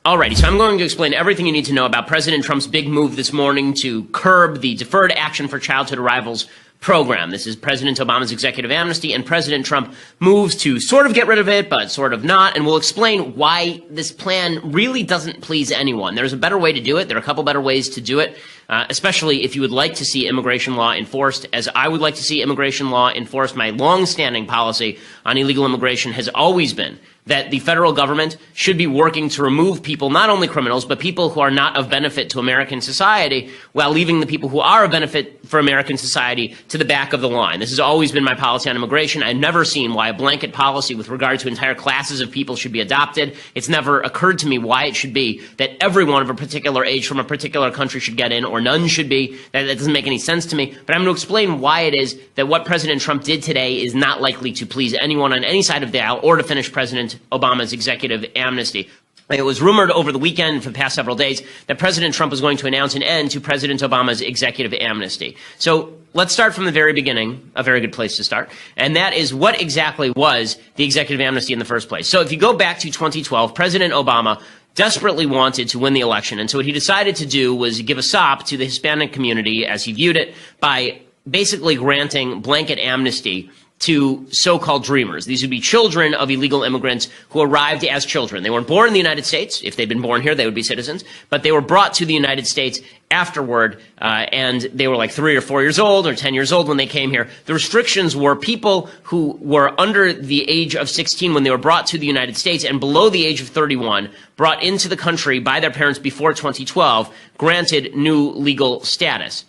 Alrighty, so I'm going to explain everything you need to know about President Trump's big move this morning to curb the Deferred Action for Childhood Arrivals program. This is President Obama's executive amnesty, and President Trump moves to sort of get rid of it, but sort of not, and we'll explain why this plan really doesn't please anyone. There's a better way to do it. There are a couple better ways to do it, especially if you would like to see immigration law enforced, as I would like to see immigration law enforced. My long-standing policy on illegal immigration has always been that the federal government should be working to remove people, not only criminals, but people who are not of benefit to American society, while leaving the people who are of benefit for American society to the back of the line. This has always been my policy on immigration. I've never seen why a blanket policy with regard to entire classes of people should be adopted. It's never occurred to me why it should be that everyone of a particular age from a particular country should get in, or none should be. That doesn't make any sense to me. But I'm going to explain why it is that what President Trump did today is not likely to please anyone on any side of the aisle, or to finish President Obama's executive amnesty. It was rumored over the weekend for the past several days that President Trump was going to announce an end to President Obama's executive amnesty. So let's start from the very beginning, a very good place to start, and that is what exactly was the executive amnesty in the first place. So if you go back to 2012, President Obama desperately wanted to win the election, and so what he decided to do was give a sop to the Hispanic community, as he viewed it, by basically granting blanket amnesty to so-called dreamers. These would be children of illegal immigrants who arrived as children. They weren't born in the United States. If they'd been born here, they would be citizens. But they were brought to the United States afterward, and they were like 3 or 4 years old or 10 years old when they came here. The restrictions were people who were under the age of 16 when they were brought to the United States and below the age of 31, brought into the country by their parents before 2012, granted new legal status.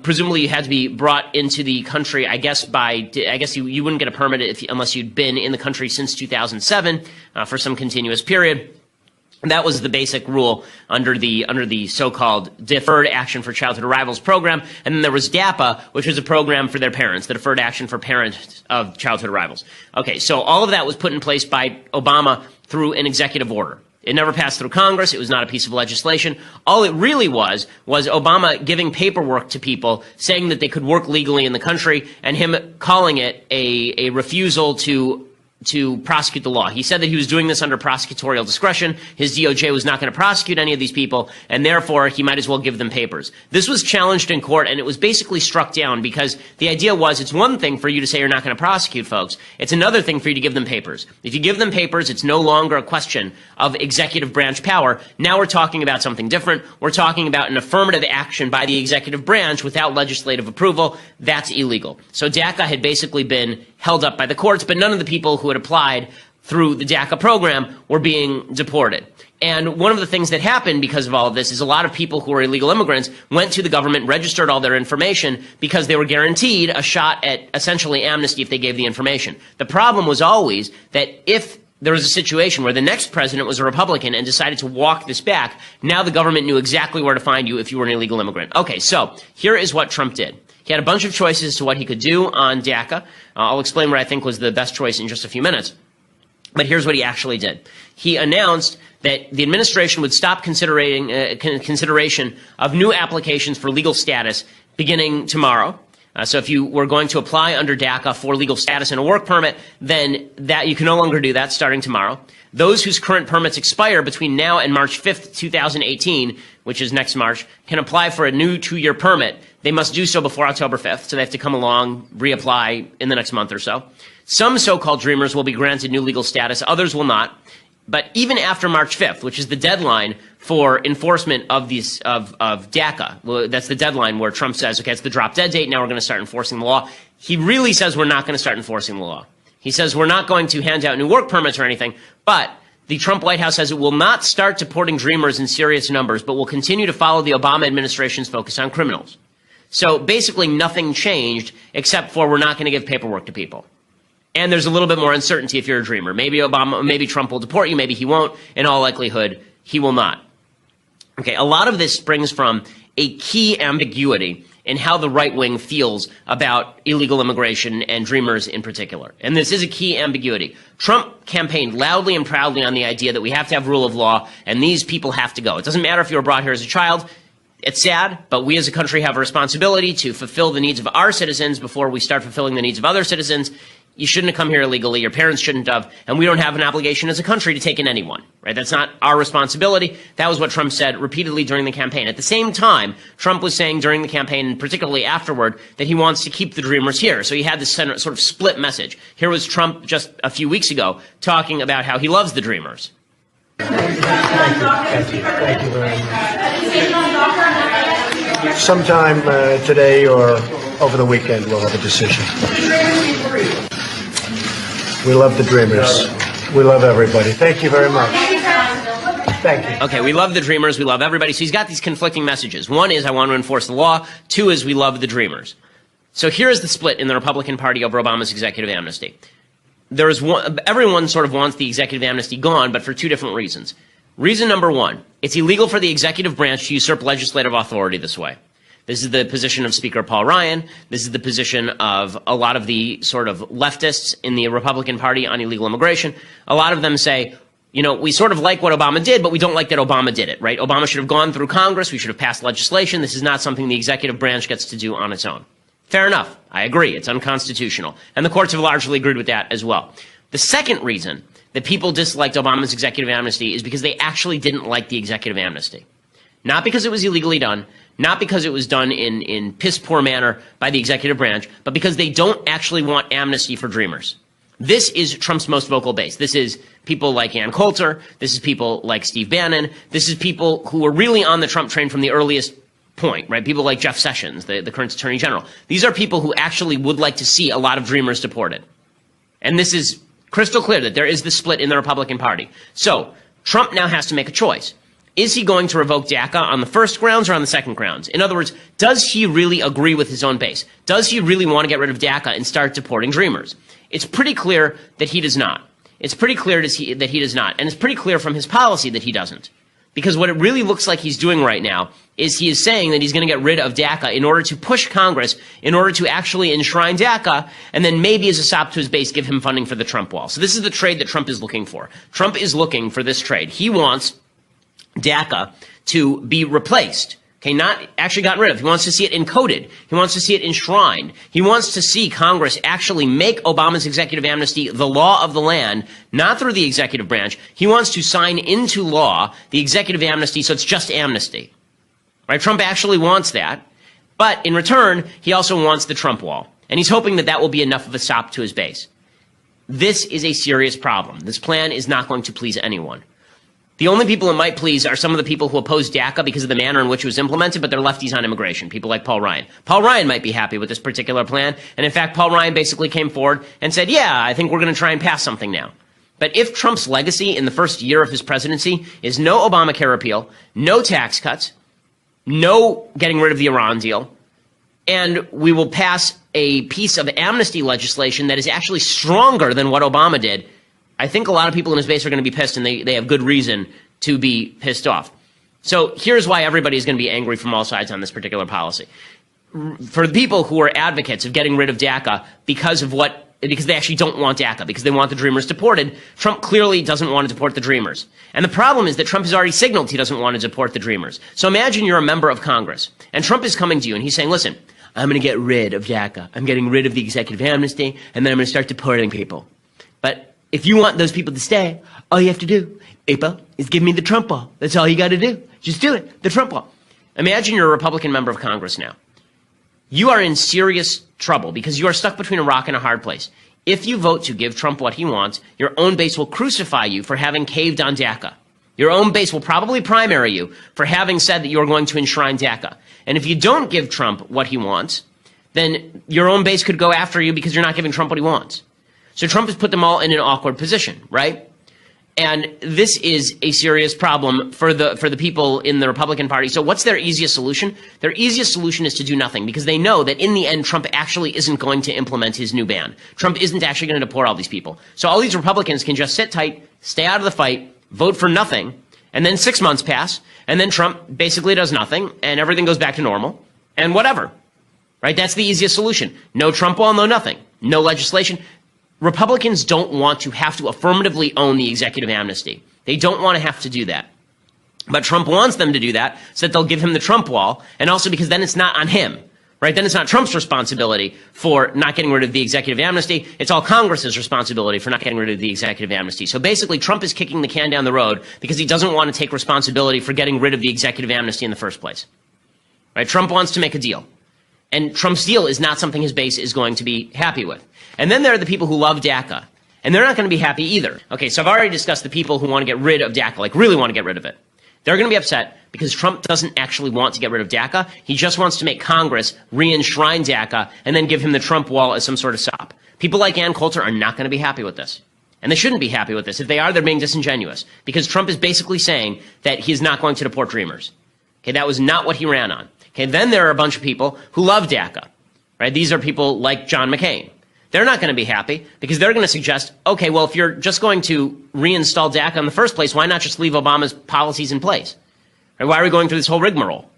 Presumably you had to be brought into the country, I guess you wouldn't get a permit unless you'd been in the country since 2007, for some continuous period. And that was the basic rule under the so-called Deferred Action for Childhood Arrivals program. And then there was DAPA, which was a program for their parents, the Deferred Action for Parents of Childhood Arrivals. Okay, so all of that was put in place by Obama through an executive order. It never passed through Congress. It was not a piece of legislation. All it really was Obama giving paperwork to people saying that they could work legally in the country, and him calling it a refusal to prosecute the law. He said that he was doing this under prosecutorial discretion. His DOJ was not going to prosecute any of these people, and therefore he might as well give them papers. This was challenged in court, and it was basically struck down because the idea was it's one thing for you to say you're not going to prosecute folks. It's another thing for you to give them papers. If you give them papers, it's no longer a question of executive branch power. Now we're talking about something different. We're talking about an affirmative action by the executive branch without legislative approval. That's illegal. So DACA had basically been held up by the courts, but none of the people who had applied through the DACA program were being deported. And one of the things that happened because of all of this is a lot of people who were illegal immigrants went to the government, registered all their information because they were guaranteed a shot at essentially amnesty if they gave the information. The problem was always that if there was a situation where the next president was a Republican and decided to walk this back, now the government knew exactly where to find you if you were an illegal immigrant. Okay, so here is what Trump did. He had a bunch of choices as to what he could do on DACA. I'll explain what I think was the best choice in just a few minutes. But here's what he actually did. He announced that the administration would stop consideration of new applications for legal status beginning tomorrow. So if you were going to apply under DACA for legal status and a work permit, then that you can no longer do that starting tomorrow. Those whose current permits expire between now and March 5th, 2018, which is next March, can apply for a new 2-year permit. They must do so before October 5th, so they have to come along, reapply in the next month or so. Some so-called dreamers will be granted new legal status, others will not. But even after March 5th, which is the deadline for enforcement of DACA, well, that's the deadline where Trump says, okay, it's the drop-dead date, now we're going to start enforcing the law. He really says we're not going to start enforcing the law. He says we're not going to hand out new work permits or anything, but the Trump White House says it will not start deporting dreamers in serious numbers, but will continue to follow the Obama administration's focus on criminals. So basically nothing changed except for we're not going to give paperwork to people. And there's a little bit more uncertainty if you're a dreamer. Maybe Trump will deport you, maybe he won't. In all likelihood, he will not. Okay, a lot of this springs from a key ambiguity in how the right wing feels about illegal immigration and dreamers in particular. And this is a key ambiguity. Trump campaigned loudly and proudly on the idea that we have to have rule of law and these people have to go. It doesn't matter if you were brought here as a child. It's sad, but we as a country have a responsibility to fulfill the needs of our citizens before we start fulfilling the needs of other citizens. you shouldn't have come here illegally, your parents shouldn't have, and we don't have an obligation as a country to take in anyone, right? That's not our responsibility. That was what Trump said repeatedly during the campaign. At the same time, Trump was saying during the campaign, and particularly afterward, that he wants to keep the Dreamers here. So he had this sort of split message. Here was Trump just a few weeks ago talking about how he loves the Dreamers. Thank you very much. Sometime today or over the weekend, we'll have a decision. We love the Dreamers. We love everybody. Thank you very much. Thank you. Okay, we love the Dreamers. We love everybody. So he's got these conflicting messages. One is, I want to enforce the law. Two is, we love the Dreamers. So here's the split in the Republican Party over Obama's executive amnesty. Everyone sort of wants the executive amnesty gone, but for two different reasons. Reason number one, it's illegal for the executive branch to usurp legislative authority this way. This is the position of Speaker Paul Ryan. This is the position of a lot of the sort of leftists in the Republican Party on illegal immigration. A lot of them say, you know, we sort of like what Obama did, but we don't like that Obama did it, right? Obama should have gone through Congress. We should have passed legislation. This is not something the executive branch gets to do on its own. Fair enough. I agree. It's unconstitutional. And the courts have largely agreed with that as well. The second reason that people disliked Obama's executive amnesty is because they actually didn't like the executive amnesty. Not because it was illegally done, not because it was done in piss-poor manner by the executive branch, but because they don't actually want amnesty for Dreamers. This is Trump's most vocal base. This is people like Ann Coulter. This is people like Steve Bannon. This is people who were really on the Trump train from the earliest point, right? People like Jeff Sessions, the current Attorney General. These are people who actually would like to see a lot of Dreamers deported. And this is crystal clear that there is this split in the Republican Party. So Trump now has to make a choice. Is he going to revoke DACA on the first grounds or on the second grounds? In other words, does he really agree with his own base? Does he really want to get rid of DACA and start deporting Dreamers? It's pretty clear that he does not. It's pretty clear that he does not. And it's pretty clear from his policy that he doesn't. Because what it really looks like he's doing right now is he is saying that he's going to get rid of DACA in order to push Congress, in order to actually enshrine DACA, and then maybe as a sop to his base, give him funding for the Trump wall. So this is the trade that Trump is looking for. Trump is looking for this trade. He wants DACA to be replaced. Okay, not actually gotten rid of. He wants to see it encoded. He wants to see it enshrined. He wants to see Congress actually make Obama's executive amnesty the law of the land, not through the executive branch. He wants to sign into law the executive amnesty so it's just amnesty. Right? Trump actually wants that. But in return, he also wants the Trump wall. And he's hoping that that will be enough of a sop to his base. This is a serious problem. This plan is not going to please anyone. The only people it might please are some of the people who oppose DACA because of the manner in which it was implemented, but they're lefties on immigration, people like Paul Ryan. Paul Ryan might be happy with this particular plan, and in fact, Paul Ryan basically came forward and said, yeah, I think we're going to try and pass something now. But if Trump's legacy in the first year of his presidency is no Obamacare repeal, no tax cuts, no getting rid of the Iran deal, and we will pass a piece of amnesty legislation that is actually stronger than what Obama did, I think a lot of people in his base are going to be pissed, and they have good reason to be pissed off. So here's why everybody is going to be angry from all sides on this particular policy. For the people who are advocates of getting rid of DACA because they actually don't want DACA, because they want the Dreamers deported, Trump clearly doesn't want to deport the Dreamers. And the problem is that Trump has already signaled he doesn't want to deport the Dreamers. So imagine you're a member of Congress, and Trump is coming to you, and he's saying, listen, I'm going to get rid of DACA. I'm getting rid of the executive amnesty, and then I'm going to start deporting people. But if you want those people to stay, all you have to do, people, is give me the Trump wall. That's all you got to do. Just do it. The Trump wall. Imagine you're a Republican member of Congress now. You are in serious trouble because you are stuck between a rock and a hard place. If you vote to give Trump what he wants, your own base will crucify you for having caved on DACA. Your own base will probably primary you for having said that you're going to enshrine DACA. And if you don't give Trump what he wants, then your own base could go after you because you're not giving Trump what he wants. So Trump has put them all in an awkward position, right? And this is a serious problem for the people in the Republican Party. So what's their easiest solution? Their easiest solution is to do nothing, because they know that in the end, Trump actually isn't going to implement his new ban. Trump isn't actually going to deport all these people. So all these Republicans can just sit tight, stay out of the fight, vote for nothing, and then 6 months pass, and then Trump basically does nothing, and everything goes back to normal, and whatever. Right? That's the easiest solution. No Trump wall, no nothing. No legislation. Republicans don't want to have to affirmatively own the executive amnesty. They don't want to have to do that. But Trump wants them to do that so that they'll give him the Trump wall, and also because then it's not on him. right? Then it's not Trump's responsibility for not getting rid of the executive amnesty. It's all Congress's responsibility for not getting rid of the executive amnesty. So basically, Trump is kicking the can down the road because he doesn't want to take responsibility for getting rid of the executive amnesty in the first place, right? Trump wants to make a deal. And Trump's deal is not something his base is going to be happy with. And then there are the people who love DACA. And they're not going to be happy either. Okay, so I've already discussed the people who want to get rid of DACA, like really want to get rid of it. They're going to be upset because Trump doesn't actually want to get rid of DACA. He just wants to make Congress re-enshrine DACA and then give him the Trump wall as some sort of sop. People like Ann Coulter are not going to be happy with this. And they shouldn't be happy with this. If they are, they're being disingenuous. Because Trump is basically saying that he's not going to deport Dreamers. Okay, that was not what he ran on. Okay, then there are a bunch of people who love DACA. Right? These are people like John McCain. They're not going to be happy because they're going to suggest, okay, well, if you're just going to reinstall DACA in the first place, why not just leave Obama's policies in place? Right? Why are we going through this whole rigmarole?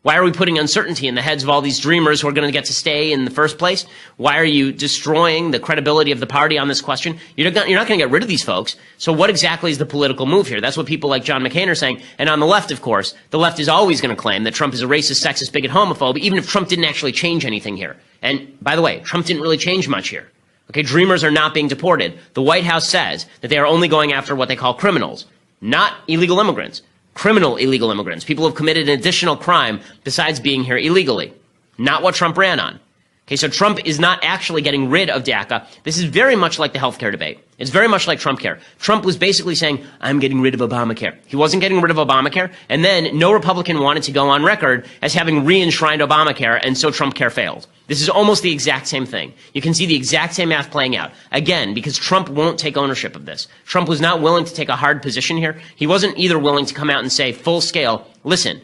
Why are we putting uncertainty in the heads of all these dreamers who are going to get to stay in the first place? Why are you destroying the credibility of the party on this question? You're not going to get rid of these folks. So what exactly is the political move here? That's what people like John McCain are saying. And on the left, of course, the left is always going to claim that Trump is a racist, sexist, bigot, homophobe, even if Trump didn't actually change anything here. And by the way, Trump didn't really change much here. Okay, dreamers are not being deported. The White House says that they are only going after what they call criminals, not illegal immigrants. Criminal illegal immigrants, people who have committed an additional crime besides being here illegally. Not what Trump ran on. Okay, so Trump is not actually getting rid of DACA. This is very much like the healthcare debate. It's very much like Trump care. Trump was basically saying, I'm getting rid of Obamacare. He wasn't getting rid of Obamacare, and then no Republican wanted to go on record as having re-enshrined Obamacare, and so Trump care failed. This is almost the exact same thing. You can see the exact same math playing out. Again, because Trump won't take ownership of this. Trump was not willing to take a hard position here. He wasn't either willing to come out and say full scale, listen,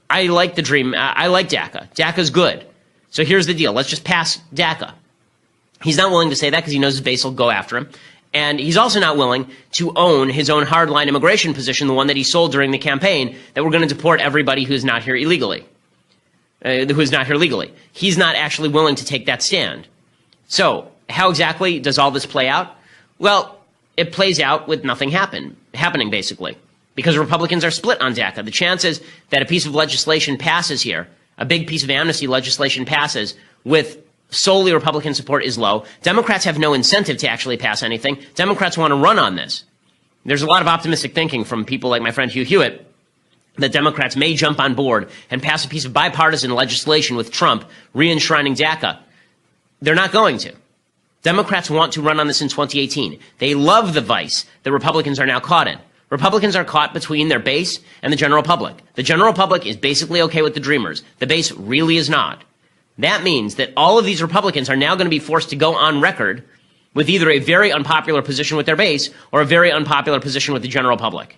I like the dream, I like DACA. DACA's good. So here's the deal. Let's just pass DACA. He's not willing to say that because he knows his base will go after him. And he's also not willing to own his own hardline immigration position, the one that he sold during the campaign, that we're going to deport everybody who's not here illegally. He's not actually willing to take that stand. So how exactly does all this play out? Well, it plays out with nothing happening, basically. Because Republicans are split on DACA. The chances that a piece of legislation passes here, a big piece of amnesty legislation passes with solely Republican support is low. Democrats have no incentive to actually pass anything. Democrats want to run on this. There's a lot of optimistic thinking from people like my friend Hugh Hewitt that Democrats may jump on board and pass a piece of bipartisan legislation with Trump re-enshrining DACA. They're not going to. Democrats want to run on this in 2018. They love the vice that Republicans are now caught in. Republicans are caught between their base and the general public. The general public is basically okay with the dreamers. The base really is not. That means that all of these Republicans are now going to be forced to go on record with either a very unpopular position with their base or a very unpopular position with the general public.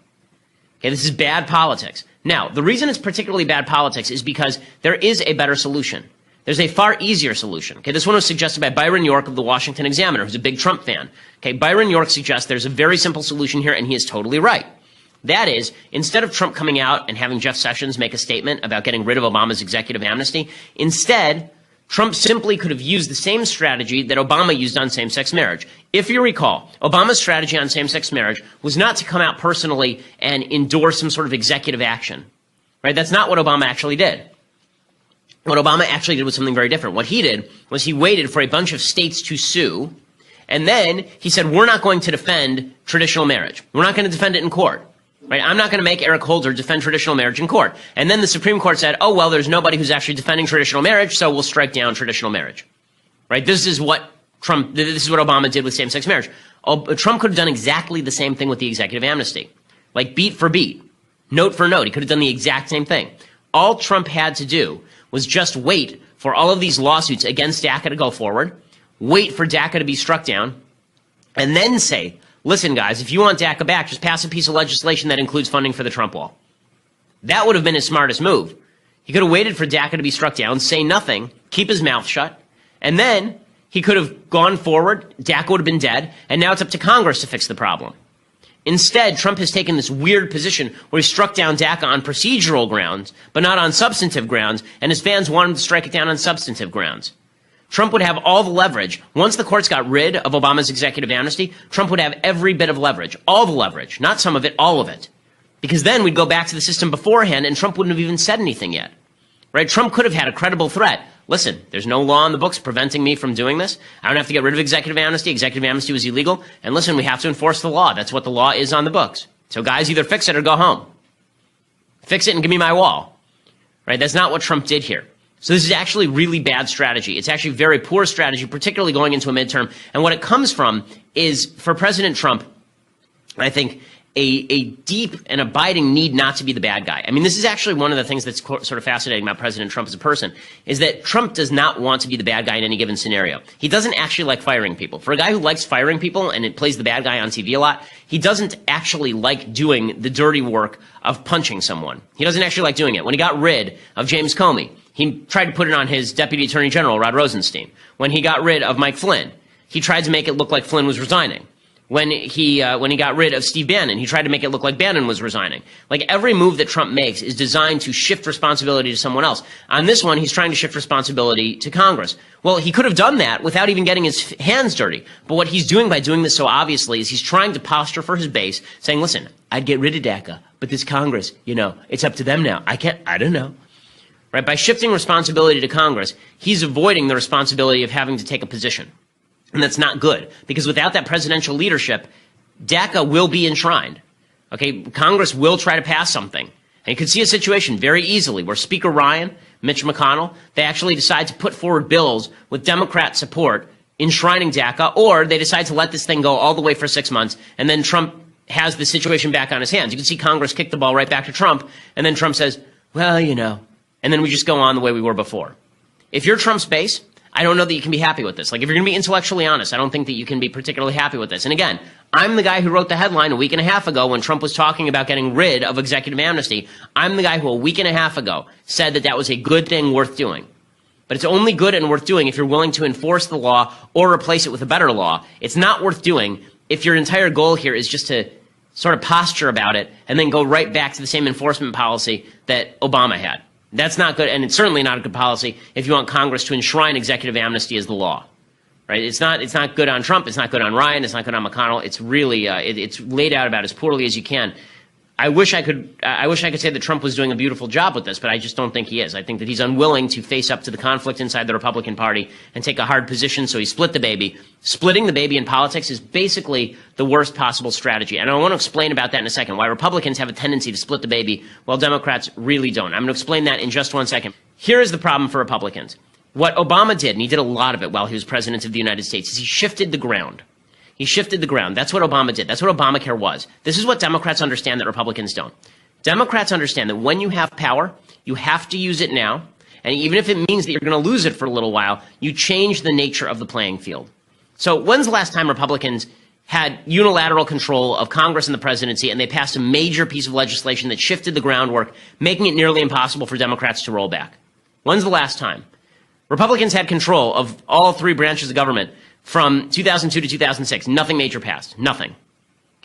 Okay, this is bad politics. Now, the reason it's particularly bad politics is because there is a better solution. There's a far easier solution. Okay, this one was suggested by Byron York of the Washington Examiner, who's a big Trump fan. Okay, Byron York suggests there's a very simple solution here, and he is totally right. That is, instead of Trump coming out and having Jeff Sessions make a statement about getting rid of Obama's executive amnesty, instead, Trump simply could have used the same strategy that Obama used on same-sex marriage. If you recall, Obama's strategy on same-sex marriage was not to come out personally and endorse some sort of executive action. Right? That's not what Obama actually did. What Obama actually did was something very different. What he did was he waited for a bunch of states to sue, and then he said, we're not going to defend traditional marriage. We're not going to defend it in court. Right? I'm not going to make Eric Holder defend traditional marriage in court. And then the Supreme Court said, oh, well, there's nobody who's actually defending traditional marriage, so we'll strike down traditional marriage. Right? This is what Obama did with same-sex marriage. Trump could have done exactly the same thing with the executive amnesty. Like beat for beat, note for note. He could have done the exact same thing. All Trump had to do was just wait for all of these lawsuits against DACA to go forward, wait for DACA to be struck down, and then say, listen, guys, if you want DACA back, just pass a piece of legislation that includes funding for the Trump wall. That would have been his smartest move. He could have waited for DACA to be struck down, say nothing, keep his mouth shut, and then he could have gone forward, DACA would have been dead, and now it's up to Congress to fix the problem. Instead, Trump has taken this weird position where he struck down DACA on procedural grounds, but not on substantive grounds, and his fans want him to strike it down on substantive grounds. Trump would have all the leverage. Once the courts got rid of Obama's executive amnesty, Trump would have every bit of leverage. All the leverage. Not some of it, all of it. Because then we'd go back to the system beforehand and Trump wouldn't have even said anything yet. Right? Trump could have had a credible threat. listen, there's no law in the books preventing me from doing this. I don't have to get rid of executive amnesty. Executive amnesty was illegal. And listen, we have to enforce the law. That's what the law is on the books. So guys, either fix it or go home. Fix it and give me my wall. Right? That's not what Trump did here. So this is actually really bad strategy. It's actually very poor strategy, particularly going into a midterm. And what it comes from is, for President Trump, I think, a deep and abiding need not to be the bad guy. I mean, this is actually one of the things that's sort of fascinating about President Trump as a person, is that Trump does not want to be the bad guy in any given scenario. He doesn't actually like firing people. For a guy who likes firing people and it plays the bad guy on TV a lot, he doesn't actually like doing the dirty work of punching someone. He doesn't actually like doing it. When he got rid of James Comey, he tried to put it on his Deputy Attorney General, Rod Rosenstein. When he got rid of Mike Flynn, he tried to make it look like Flynn was resigning. When he got rid of Steve Bannon, he tried to make it look like Bannon was resigning. Like, every move that Trump makes is designed to shift responsibility to someone else. On this one, he's trying to shift responsibility to Congress. Well, he could have done that without even getting his hands dirty. But what he's doing by doing this so obviously is he's trying to posture for his base, saying, listen, I'd get rid of DACA, but this Congress, it's up to them now. I don't know. Right? By shifting responsibility to Congress, he's avoiding the responsibility of having to take a position. And that's not good, because without that presidential leadership, DACA will be enshrined. Okay, Congress will try to pass something. And you could see a situation very easily where Speaker Ryan, Mitch McConnell, they actually decide to put forward bills with Democrat support enshrining DACA, or they decide to let this thing go all the way for 6 months, and then Trump has the situation back on his hands. You can see Congress kick the ball right back to Trump, and then Trump says, well, and then we just go on the way we were before. If you're Trump's base, I don't know that you can be happy with this. Like, if you're going to be intellectually honest, I don't think that you can be particularly happy with this. And again, I'm the guy who wrote the headline a week and a half ago when Trump was talking about getting rid of executive amnesty. I'm the guy who a week and a half ago said that that was a good thing worth doing. But it's only good and worth doing if you're willing to enforce the law or replace it with a better law. It's not worth doing if your entire goal here is just to sort of posture about it and then go right back to the same enforcement policy that Obama had. That's not good, and it's certainly not a good policy if you want Congress to enshrine executive amnesty as the law, right? It's not good on Trump. It's not good on Ryan. It's not good on McConnell. It's really it's laid out about as poorly as you can. I wish I could say that Trump was doing a beautiful job with this, but I just don't think he is. I think that he's unwilling to face up to the conflict inside the Republican Party and take a hard position, so he split the baby. Splitting the baby in politics is basically the worst possible strategy. And I want to explain about that in a second, why Republicans have a tendency to split the baby while Democrats really don't. I'm going to explain that in just 1 second. Here is the problem for Republicans. What Obama did, and he did a lot of it while he was president of the United States, is he shifted the ground. He shifted the ground. That's what Obama did. That's what Obamacare was. This is what Democrats understand that Republicans don't. Democrats understand that when you have power, you have to use it now. And even if it means that you're going to lose it for a little while, you change the nature of the playing field. So when's the last time Republicans had unilateral control of Congress and the presidency, and they passed a major piece of legislation that shifted the groundwork, making it nearly impossible for Democrats to roll back? When's the last time? Republicans had control of all three branches of government from 2002 to 2006. Nothing major passed. Nothing.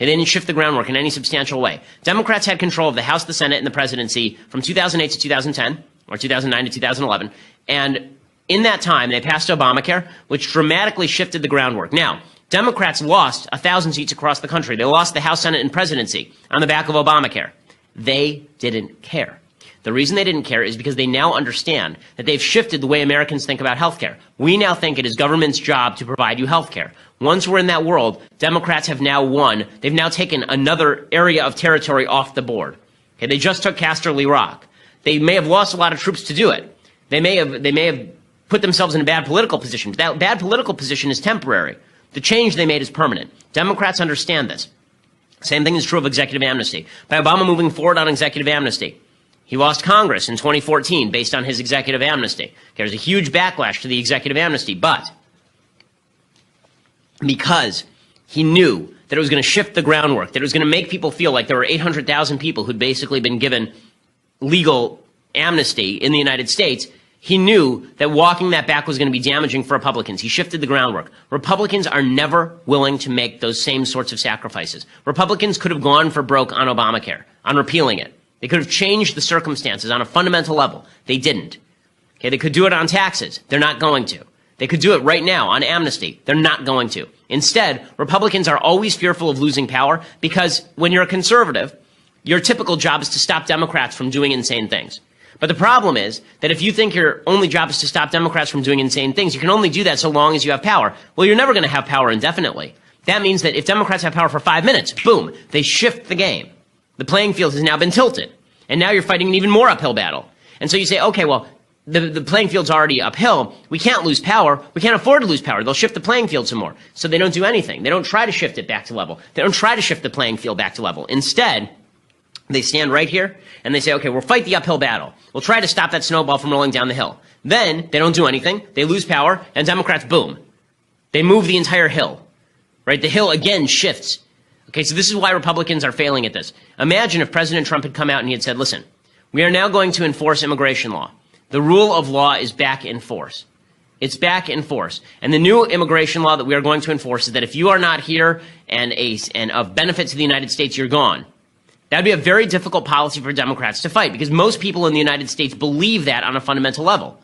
It didn't shift the groundwork in any substantial way. Democrats had control of the House, the Senate, and the presidency from 2008 to 2010, or 2009 to 2011. And in that time, they passed Obamacare, which dramatically shifted the groundwork. Now, Democrats lost 1,000 seats across the country. They lost the House, Senate, and presidency on the back of Obamacare. They didn't care. The reason they didn't care is because they now understand that they've shifted the way Americans think about health care. We now think it is government's job to provide you health care. Once we're in that world, Democrats have now won. They've now taken another area of territory off the board. Okay, they just took Casterly Rock. They may have lost a lot of troops to do it. They may have put themselves in a bad political position. That bad political position is temporary. The change they made is permanent. Democrats understand this. Same thing is true of executive amnesty. By Obama moving forward on executive amnesty, he lost Congress in 2014 based on his executive amnesty. There's a huge backlash to the executive amnesty, but because he knew that it was going to shift the groundwork, that it was going to make people feel like there were 800,000 people who'd basically been given legal amnesty in the United States, he knew that walking that back was going to be damaging for Republicans. He shifted the groundwork. Republicans are never willing to make those same sorts of sacrifices. Republicans could have gone for broke on Obamacare, on repealing it. They could have changed the circumstances on a fundamental level. They didn't. Okay, they could do it on taxes. They're not going to. They could do it right now on amnesty. They're not going to. Instead, Republicans are always fearful of losing power because when you're a conservative, your typical job is to stop Democrats from doing insane things. But the problem is that if you think your only job is to stop Democrats from doing insane things, you can only do that so long as you have power. Well, you're never going to have power indefinitely. That means that if Democrats have power for 5 minutes, boom, they shift the game. The playing field has now been tilted. And now you're fighting an even more uphill battle. And so you say, okay, well, the playing field's already uphill. We can't lose power. We can't afford to lose power. They'll shift the playing field some more. So they don't do anything. They don't try to shift it back to level. They don't try to shift the playing field back to level. Instead, they stand right here and they say, okay, we'll fight the uphill battle. We'll try to stop that snowball from rolling down the hill. Then they don't do anything. They lose power, and Democrats, boom. They move the entire hill. Right? The hill again shifts. Okay, so this is why Republicans are failing at this. Imagine if President Trump had come out and he had said, listen, we are now going to enforce immigration law. The rule of law is back in force. It's back in force. And the new immigration law that we are going to enforce is that if you are not here and of benefit to the United States, you're gone. That would be a very difficult policy for Democrats to fight because most people in the United States believe that on a fundamental level.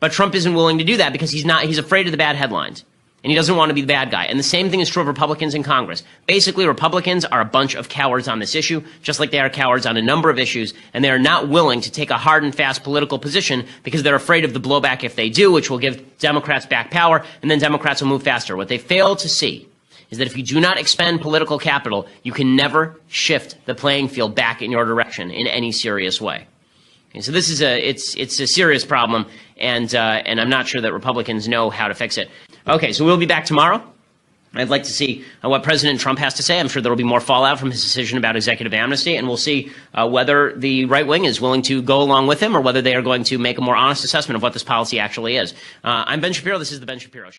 But Trump isn't willing to do that because he's afraid of the bad headlines. And he doesn't want to be the bad guy. And the same thing is true of Republicans in Congress. Basically, Republicans are a bunch of cowards on this issue, just like they are cowards on a number of issues, and they are not willing to take a hard and fast political position because they're afraid of the blowback if they do, which will give Democrats back power, and then Democrats will move faster. What they fail to see is that if you do not expend political capital, you can never shift the playing field back in your direction in any serious way. And so this is it's a serious problem, and I'm not sure that Republicans know how to fix it. Okay, so we'll be back tomorrow. I'd like to see what President Trump has to say. I'm sure there will be more fallout from his decision about executive amnesty, and we'll see whether the right wing is willing to go along with him or whether they are going to make a more honest assessment of what this policy actually is. I'm Ben Shapiro. This is The Ben Shapiro Show.